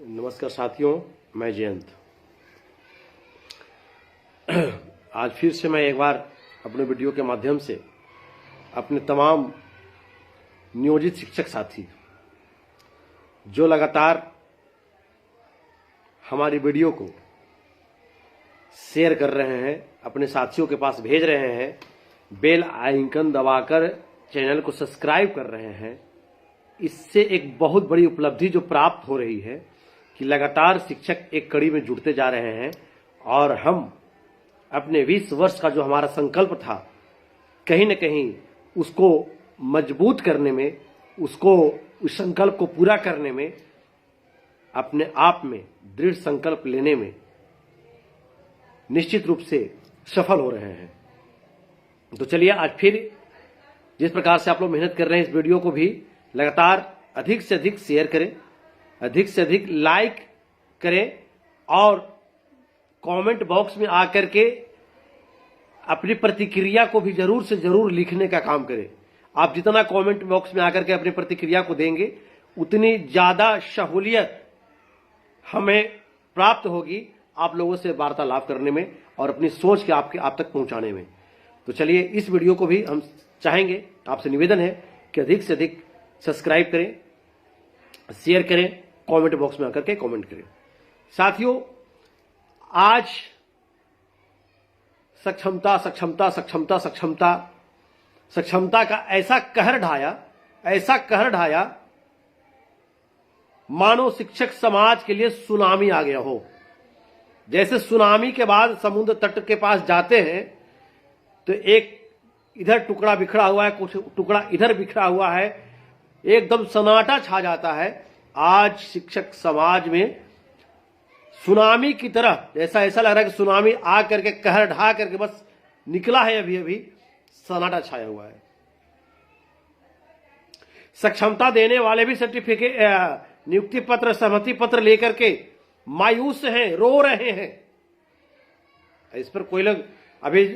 नमस्कार साथियों, मैं जयंत। आज फिर से मैं एक बार अपने वीडियो के माध्यम से अपने तमाम नियोजित शिक्षक साथी जो लगातार हमारी वीडियो को शेयर कर रहे हैं, अपने साथियों के पास भेज रहे हैं, बेल आइकन दबाकर चैनल को सब्सक्राइब कर रहे हैं, इससे एक बहुत बड़ी उपलब्धि जो प्राप्त हो रही है कि लगातार शिक्षक एक कड़ी में जुड़ते जा रहे हैं और हम अपने 20 वर्ष का जो हमारा संकल्प था कहीं न कहीं उसको मजबूत करने में, उसको उस संकल्प को पूरा करने में, अपने आप में दृढ़ संकल्प लेने में निश्चित रूप से सफल हो रहे हैं। तो चलिए आज फिर जिस प्रकार से आप लोग मेहनत कर रहे हैं, इस वीडियो को भी लगातार अधिक से अधिक शेयर करें, अधिक से अधिक लाइक करें और कमेंट बॉक्स में आकर के अपनी प्रतिक्रिया को भी जरूर से जरूर लिखने का काम करें। आप जितना कमेंट बॉक्स में आकर के अपनी प्रतिक्रिया को देंगे उतनी ज्यादा सहूलियत हमें प्राप्त होगी आप लोगों से वार्तालाप करने में और अपनी सोच के आप तक पहुंचाने में। तो चलिए इस वीडियो को भी हम चाहेंगे, आपसे निवेदन है कि अधिक से अधिक सब्सक्राइब करें, शेयर करें, कमेंट बॉक्स में आकर के कमेंट करें। साथियों, आज सक्षमता सक्षमता सक्षमता सक्षमता सक्षमता का ऐसा कहर ढाया मानो शिक्षक समाज के लिए सुनामी आ गया हो। जैसे सुनामी के बाद समुद्र तट के पास जाते हैं तो एक इधर टुकड़ा बिखरा हुआ है, कुछ टुकड़ा इधर बिखरा हुआ है, एकदम सन्नाटा छा जाता है। आज शिक्षक समाज में सुनामी की तरह ऐसा लग रहा है कि सुनामी आ करके कहर ढा करके बस निकला है, अभी सन्नाटा छाया हुआ है। सक्षमता देने वाले भी सर्टिफिकेट, नियुक्ति पत्र, सहमति पत्र लेकर के मायूस हैं, रो रहे हैं। इस पर कोई लोग अभी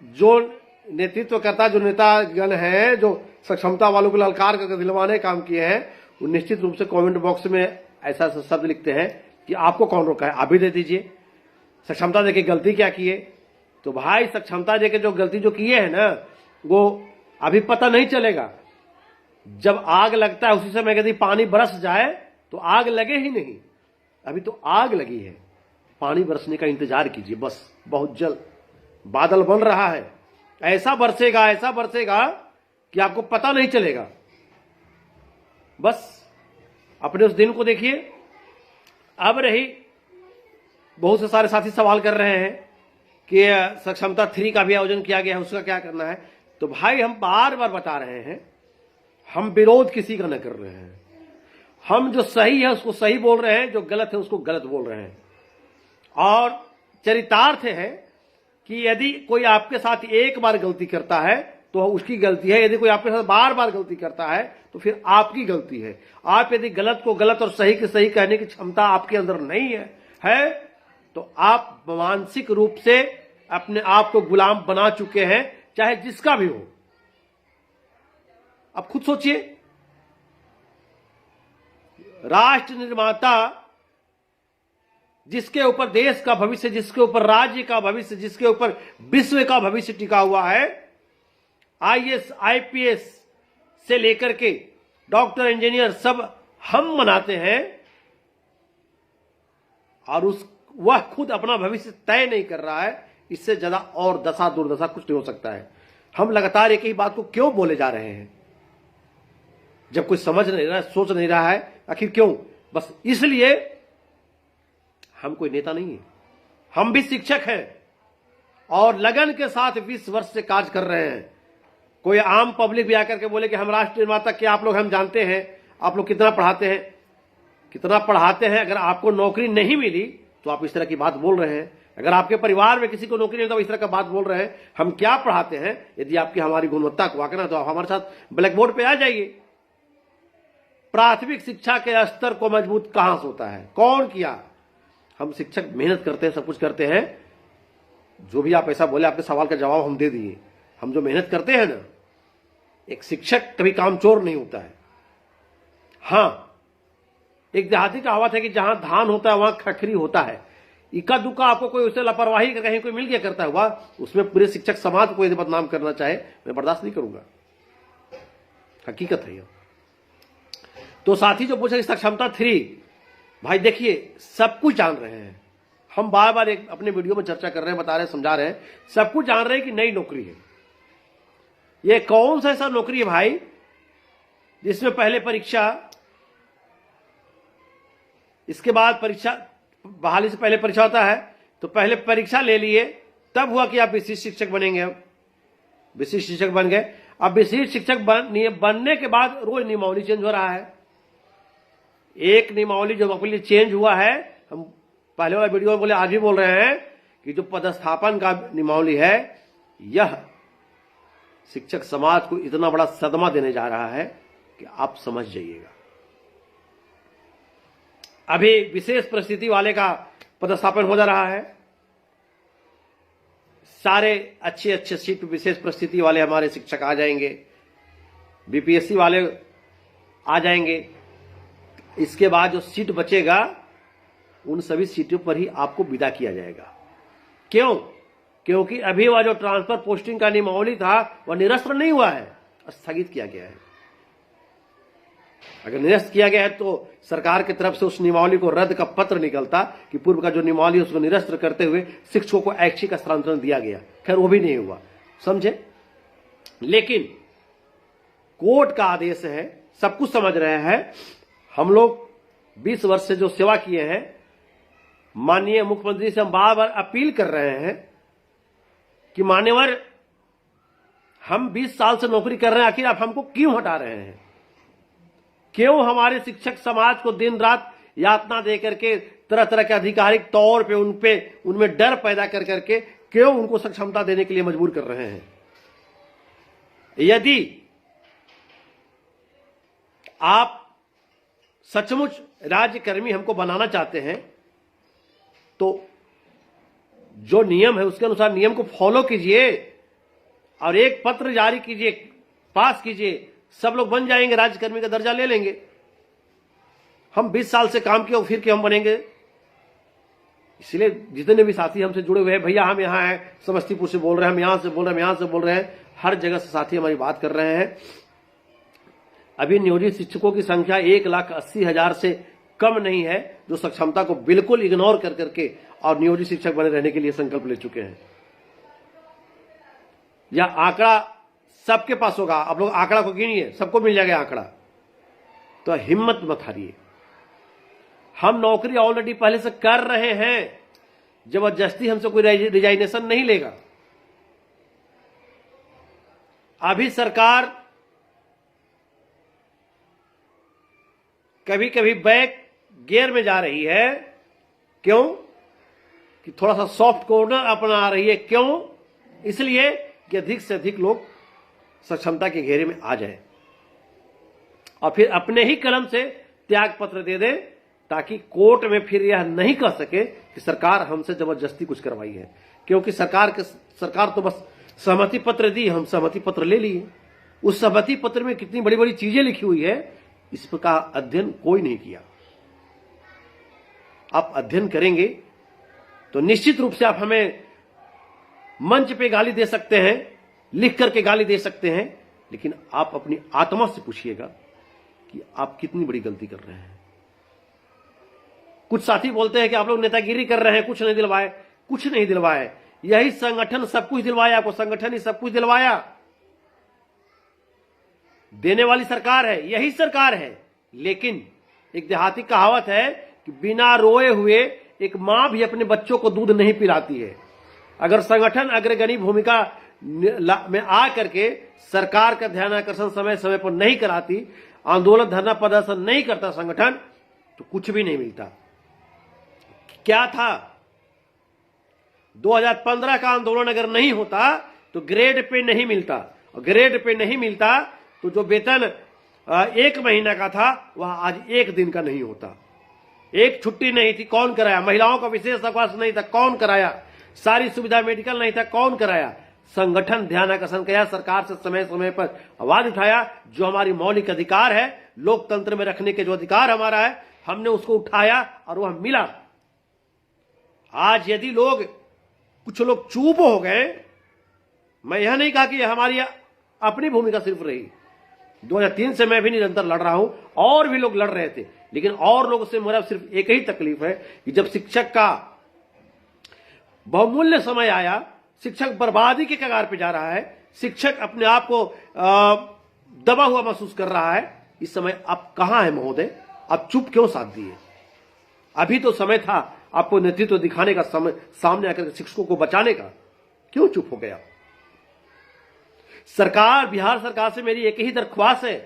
जो नेतृत्व करता, जो नेतागण हैं, जो सक्षमता वालों को ललकार करके दिलवाने काम किए हैं, वो निश्चित रूप से कमेंट बॉक्स में ऐसा शब्द लिखते हैं कि आपको कौन रोका है, आप भी दे दीजिए। सक्षमता देके गलती क्या किए? तो भाई सक्षमता देके जो गलती जो किए है ना, वो अभी पता नहीं चलेगा। जब आग लगता है उसी समय यदि पानी बरस जाए तो आग लगे ही नहीं। अभी तो आग लगी है, पानी बरसने का इंतजार कीजिए, बस बहुत जल्द बादल बन रहा है, ऐसा बरसेगा कि आपको पता नहीं चलेगा। बस अपने उस दिन को देखिए। अब रही, बहुत से सारे साथी सवाल कर रहे हैं कि सक्षमता 3 का भी आयोजन किया गया है, उसका क्या करना है। तो भाई हम बार बार बता रहे हैं, हम विरोध किसी का न कर रहे हैं। हम जो सही है उसको सही बोल रहे हैं, जो गलत है उसको गलत बोल रहे हैं। और चरितार्थ है कि यदि कोई आपके साथ एक बार गलती करता है तो उसकी गलती है, यदि कोई आपके साथ बार बार गलती करता है तो फिर आपकी गलती है। आप यदि गलत को गलत और सही के सही कहने की क्षमता आपके अंदर नहीं है तो आप मानसिक रूप से अपने आप को गुलाम बना चुके हैं, चाहे जिसका भी हो। अब खुद सोचिए, राष्ट्र निर्माता जिसके ऊपर देश का भविष्य, जिसके ऊपर राज्य का भविष्य, जिसके ऊपर विश्व का भविष्य टिका हुआ है, आईएएस आईपीएस से लेकर के डॉक्टर इंजीनियर सब हम मनाते हैं और वह खुद अपना भविष्य तय नहीं कर रहा है। इससे ज्यादा और दशा दुर्दशा कुछ नहीं हो सकता है। हम लगातार एक ही बात को क्यों बोले जा रहे हैं? जब कोई समझ नहीं रहा, सोच नहीं रहा है, आखिर क्यों? बस इसलिए हम कोई नेता नहीं है, हम भी शिक्षक हैं और लगन के साथ 20 वर्ष से कार्य कर रहे हैं। कोई आम पब्लिक भी आकर के बोले कि हम राष्ट्र निर्माता क्या आप लोग, हम जानते हैं आप लोग कितना पढ़ाते हैं। अगर आपको नौकरी नहीं मिली तो आप इस तरह की बात बोल रहे हैं। अगर आपके परिवार में किसी को नौकरी नहीं तो इस तरह का बात बोल रहे हैं। हम क्या पढ़ाते हैं? यदि आपकी हमारी गुणवत्ता को आंकना तो आप हमारे साथ ब्लैक बोर्ड पे आ जाइए। प्राथमिक शिक्षा के स्तर को मजबूत कहां से होता है? कौन किया? हम शिक्षक मेहनत करते हैं, सब कुछ करते हैं। जो भी आप ऐसा बोले, आपके सवाल का जवाब हम दे दिए। हम जो मेहनत करते हैं ना, एक शिक्षक कभी कामचोर नहीं होता है। हां, एक देहाती कहावत है कि जहां धान होता है वहां खखरी होता है। इक्का दुक्का आपको कोई उससे लापरवाही का कहीं कोई मिल गया करता हुआ, उसमें पूरे शिक्षक समाज को यदि बदनाम करना चाहे, मैं बर्दाश्त नहीं करूंगा। हकीकत है यह। तो साथी जो पूछा सक्षमता 3, भाई देखिए सब कुछ जान रहे हैं, हम बार बार एक अपने वीडियो में चर्चा कर रहे हैं, बता रहे हैं, समझा रहे हैं, सब कुछ जान रहे हैं कि नई नौकरी है। ये कौन सा ऐसा नौकरी है भाई जिसमें पहले परीक्षा, इसके बाद परीक्षा, बहाली से पहले परीक्षा होता है, तो पहले परीक्षा ले लिए, तब हुआ कि आप विशिष्ट शिक्षक बनेंगे। अब विशिष्ट शिक्षक बन गए। अब विशिष्ट शिक्षक बनने के बाद रोज नियमावली चेंज हो रहा है। एक नियमावली जो अपने लिए चेंज हुआ है, हम पहले वाला वीडियो में बोले, आज भी बोल रहे हैं कि जो पदस्थापन का नियमावली है, यह शिक्षक समाज को इतना बड़ा सदमा देने जा रहा है कि आप समझ जाइएगा। अभी विशेष परिस्थिति वाले का पदस्थापन हो जा रहा है। सारे अच्छे अच्छे सीट पर विशेष परिस्थिति वाले हमारे शिक्षक आ जाएंगे, बीपीएससी वाले आ जाएंगे। इसके बाद जो सीट बचेगा उन सभी सीटों पर ही आपको विदा किया जाएगा। क्यों? क्योंकि अभी वह जो ट्रांसफर पोस्टिंग का नियमावली था वह निरस्त नहीं हुआ है, स्थगित किया गया है। अगर निरस्त किया गया है तो सरकार की तरफ से उस नियमावली को रद्द का पत्र निकलता कि पूर्व का जो नियमावली उसको निरस्त करते हुए शिक्षकों को ऐच्छिक स्थानांतरण दिया गया। खैर वो भी नहीं हुआ, समझे। लेकिन कोर्ट का आदेश है, सब कुछ समझ रहे हैं। हम लोग 20 वर्ष से जो सेवा किए हैं, माननीय मुख्यमंत्री से हम बार बार अपील कर रहे हैं कि मान्यवर, हम 20 साल से नौकरी कर रहे हैं, आखिर आप हमको क्यों हटा रहे हैं? क्यों हमारे शिक्षक समाज को दिन रात यातना दे करके, तरह तरह के आधिकारिक तौर पे उनमें डर पैदा कर करके क्यों उनको सक्षमता देने के लिए मजबूर कर रहे हैं? यदि आप सचमुच राज्यकर्मी हमको बनाना चाहते हैं तो जो नियम है उसके अनुसार नियम को फॉलो कीजिए और एक पत्र जारी कीजिए, पास कीजिए, सब लोग बन जाएंगे, राज्यकर्मी का दर्जा ले लेंगे। हम 20 साल से काम किए और फिर क्यों हम बनेंगे? इसलिए जितने भी साथी हमसे जुड़े हुए हैं, भैया हम यहाँ हैं, समस्तीपुर से बोल रहे हैं, हम यहां से बोल रहे हैं, हम यहां से बोल रहे हैं, हर जगह से साथी हमारी बात कर रहे हैं। अभी नियोजित शिक्षकों की संख्या 1,80,000 से कम नहीं है जो सक्षमता को बिल्कुल इग्नोर कर करके और नियोजित शिक्षक बने रहने के लिए संकल्प ले चुके हैं। यह आंकड़ा सबके पास होगा, आप लोग आंकड़ा को गिनिए, सबको मिल जाएगा आंकड़ा। तो हिम्मत मत हारिए। हम नौकरी ऑलरेडी पहले से कर रहे हैं, जबरदस्ती हमसे कोई रिजाइनेशन नहीं लेगा। अभी सरकार कभी कभी बैक गियर में जा रही है। क्यों? कि थोड़ा सा सॉफ्ट कॉर्नर अपना रही है। क्यों? इसलिए कि अधिक से अधिक लोग सक्षमता के घेरे में आ जाए और फिर अपने ही कलम से त्याग पत्र दे दें, ताकि कोर्ट में फिर यह नहीं कह सके कि सरकार हमसे जबरदस्ती कुछ करवाई है। क्योंकि सरकार तो बस सहमति पत्र दी, हम सहमति पत्र ले लिए। उस सहमति पत्र में कितनी बड़ी बड़ी चीजें लिखी हुई है, इस पर का अध्ययन कोई नहीं किया। आप अध्ययन करेंगे तो निश्चित रूप से आप हमें मंच पे गाली दे सकते हैं, लिख करके गाली दे सकते हैं, लेकिन आप अपनी आत्मा से पूछिएगा कि आप कितनी बड़ी गलती कर रहे हैं। कुछ साथी बोलते हैं कि आप लोग नेतागिरी कर रहे हैं, कुछ नहीं दिलवाए। कुछ नहीं दिलवाए, यही संगठन सब कुछ दिलवाया आपको, संगठन ही सब कुछ दिलवाया। देने वाली सरकार है, यही सरकार है। लेकिन एक देहाती कहावत है कि बिना रोए हुए एक मां भी अपने बच्चों को दूध नहीं पिलाती है। अगर संगठन अग्रगणी भूमिका में आ करके सरकार का ध्यान आकर्षण समय समय पर नहीं कराती, आंदोलन धरना प्रदर्शन नहीं करता संगठन, तो कुछ भी नहीं मिलता। क्या था? 2015 का आंदोलन अगर नहीं होता तो ग्रेड पे नहीं मिलता, और ग्रेड पे नहीं मिलता तो जो वेतन 1 महीना का था वह आज 1 दिन का नहीं होता। एक छुट्टी नहीं थी, कौन कराया? महिलाओं का विशेष अवकाश नहीं था, कौन कराया? सारी सुविधा मेडिकल नहीं था, कौन कराया? संगठन ध्यान आकर्षण किया, सरकार से समय समय पर आवाज उठाया। जो हमारी मौलिक अधिकार है, लोकतंत्र में रखने के जो अधिकार हमारा है, हमने उसको उठाया और वह मिला। आज यदि कुछ लोग चुप हो गए, मैं यह नहीं कहा कि हमारी अपनी भूमिका सिर्फ रही, 2003 से मैं भी निरंतर लड़ रहा हूं, और भी लोग लड़ रहे थे, लेकिन और लोगों से मेरा सिर्फ एक ही तकलीफ है कि जब शिक्षक का बहुमूल्य समय आया, शिक्षक बर्बादी के कगार पे जा रहा है, शिक्षक अपने आप को दबा हुआ महसूस कर रहा है, इस समय आप कहां हैं महोदय? आप चुप क्यों साथ दिए? अभी तो समय था आपको नेतृत्व दिखाने का, समय सामने आकर शिक्षकों को बचाने का, क्यों चुप हो गया? सरकार, बिहार सरकार से मेरी एक ही दरख्वास्त है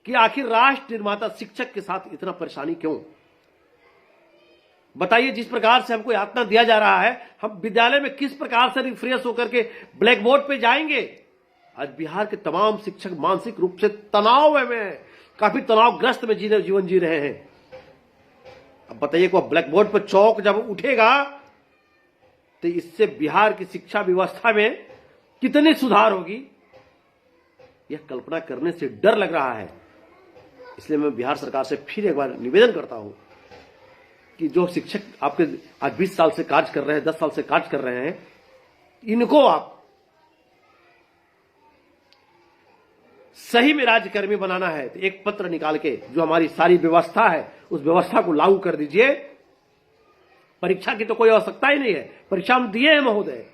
कि आखिर राष्ट्र निर्माता शिक्षक के साथ इतना परेशानी क्यों? बताइए, जिस प्रकार से हमको यातना दिया जा रहा है, हम विद्यालय में किस प्रकार से रिफ्रेश होकर के ब्लैक बोर्ड पे जाएंगे? आज बिहार के तमाम शिक्षक मानसिक रूप से तनाव में, काफी तनावग्रस्त में जीवन जी रहे हैं। अब बताइए कि ब्लैक बोर्ड पर चौक जब उठेगा तो इससे बिहार की शिक्षा व्यवस्था में कितनी सुधार होगी, यह कल्पना करने से डर लग रहा है। इसलिए मैं बिहार सरकार से फिर एक बार निवेदन करता हूं कि जो शिक्षक आपके आज 20 साल से कार्य कर रहे हैं, 10 साल से कार्य कर रहे हैं, इनको आप सही में राज्यकर्मी बनाना है तो एक पत्र निकाल के जो हमारी सारी व्यवस्था है उस व्यवस्था को लागू कर दीजिए। परीक्षा की तो कोई आवश्यकता ही नहीं है, परीक्षा हम दिए हैं महोदय।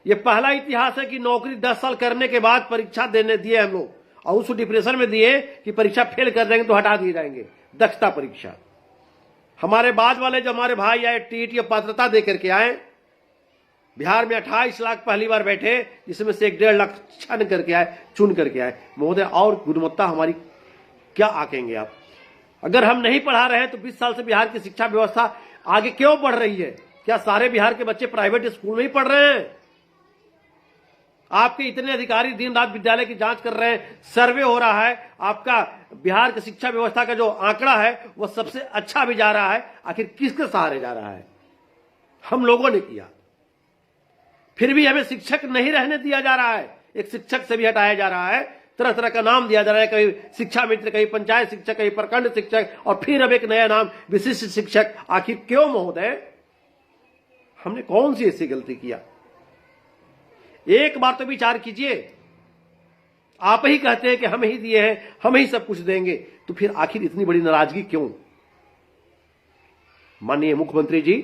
ये पहला इतिहास है कि नौकरी 10 साल करने के बाद परीक्षा देने दिए हम लोग, और उस डिप्रेशन में दिए कि परीक्षा फेल कर देंगे तो हटा दिए जाएंगे। दक्षता परीक्षा, हमारे बाद वाले जो हमारे भाई आए टीईटी या पात्रता देकर के आए, बिहार में 28 लाख पहली बार बैठे, जिसमें से 1.5 लाख चुन करके आए। महोदय, और गुणवत्ता हमारी क्या आकेंगे आप? अगर हम नहीं पढ़ा रहे हैं तो 20 साल से बिहार की शिक्षा व्यवस्था आगे क्यों बढ़ रही है? क्या सारे बिहार के बच्चे प्राइवेट स्कूल में ही पढ़ रहे हैं? आपके इतने अधिकारी दिन रात विद्यालय की जांच कर रहे हैं, सर्वे हो रहा है, आपका बिहार की शिक्षा व्यवस्था का जो आंकड़ा है वह सबसे अच्छा भी जा रहा है। आखिर किसके सहारे जा रहा है? हम लोगों ने किया, फिर भी हमें शिक्षक नहीं रहने दिया जा रहा है। एक शिक्षक से भी हटाया जा रहा है, तरह तरह का नाम दिया जा रहा है, कहीं शिक्षा मित्र, कहीं पंचायत शिक्षक, कहीं प्रखंड शिक्षक, और फिर अब एक नया नाम विशिष्ट शिक्षक। आखिर क्यों महोदय? हमने कौन सी ऐसी गलती किया? एक बार तो विचार कीजिए। आप ही कहते हैं कि हम ही दिए हैं, हम ही सब कुछ देंगे, तो फिर आखिर इतनी बड़ी नाराजगी क्यों? माननीय मुख्यमंत्री जी,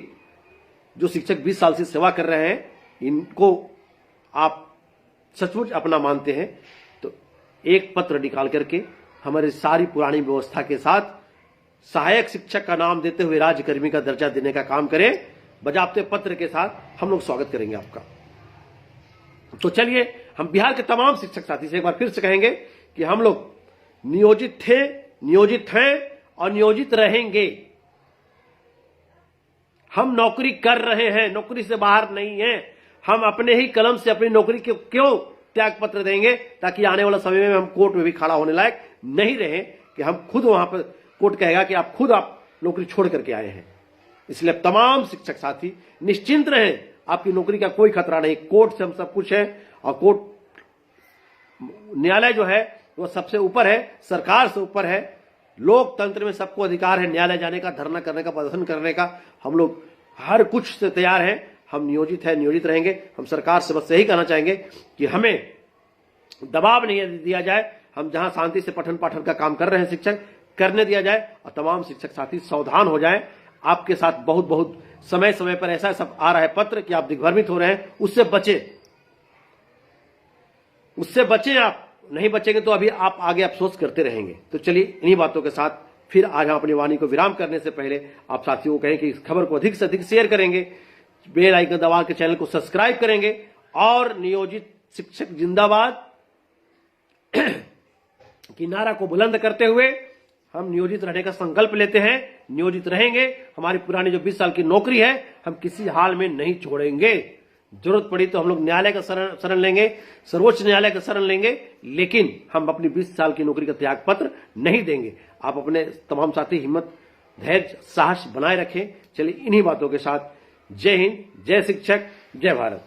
जो शिक्षक 20 साल से सेवा कर रहे हैं, इनको आप सचमुच अपना मानते हैं तो एक पत्र निकाल करके हमारी सारी पुरानी व्यवस्था के साथ सहायक शिक्षक का नाम देते हुए राज्यकर्मी का दर्जा देने का काम करें। बजाबते पत्र के साथ हम लोग स्वागत करेंगे आपका। तो चलिए, हम बिहार के तमाम शिक्षक साथी से एक बार फिर से कहेंगे कि हम लोग नियोजित थे, नियोजित हैं और नियोजित रहेंगे। हम नौकरी कर रहे हैं, नौकरी से बाहर नहीं है। हम अपने ही कलम से अपनी नौकरी को क्यों त्याग पत्र देंगे, ताकि आने वाला समय में हम कोर्ट में भी खड़ा होने लायक नहीं रहे कि हम खुद वहां पर कोर्ट कहेगा कि आप नौकरी छोड़ करके आए हैं। इसलिए तमाम शिक्षक साथी निश्चिंत रहें, आपकी नौकरी का कोई खतरा नहीं। कोर्ट से हम सब कुछ है, और कोर्ट न्यायालय जो है वो सबसे ऊपर है, सरकार से ऊपर है। लोकतंत्र में सबको अधिकार है न्यायालय जाने का, धरना करने का, प्रदर्शन करने का। हम लोग हर कुछ से तैयार हैं, हम नियोजित हैं, नियोजित रहेंगे। हम सरकार से बस यही कहना चाहेंगे कि हमें दबाव नहीं दिया जाए। हम जहां शांति से पठन पाठन का काम कर रहे हैं शिक्षक, करने दिया जाए, और तमाम शिक्षक साथी सावधान हो जाएं। आपके साथ बहुत बहुत समय समय पर ऐसा सब आ रहा है पत्र कि आप दिग्भ्रमित हो रहे हैं, उससे बचें, उससे बचें। आप नहीं बचेंगे तो अभी आप आगे अफसोस करते रहेंगे। तो चलिए, इन्हीं बातों के साथ फिर आज हम अपनी वाणी को विराम करने से पहले आप साथियों को कहें कि इस खबर को अधिक से अधिक शेयर करेंगे, बेल आइकन दबा के चैनल को सब्सक्राइब करेंगे, और नियोजित शिक्षक जिंदाबाद की नारा को बुलंद करते हुए हम नियोजित रहने का संकल्प लेते हैं। नियोजित रहेंगे। हमारी पुरानी जो 20 साल की नौकरी है हम किसी हाल में नहीं छोड़ेंगे। जरूरत पड़ी तो हम लोग न्यायालय का शरण लेंगे, सर्वोच्च न्यायालय का शरण लेंगे, लेकिन हम अपनी 20 साल की नौकरी का त्याग पत्र नहीं देंगे। आप अपने तमाम साथी हिम्मत, धैर्य, साहस बनाए रखें। चलिए, इन्हीं बातों के साथ जय हिंद, जय शिक्षक, जय भारत।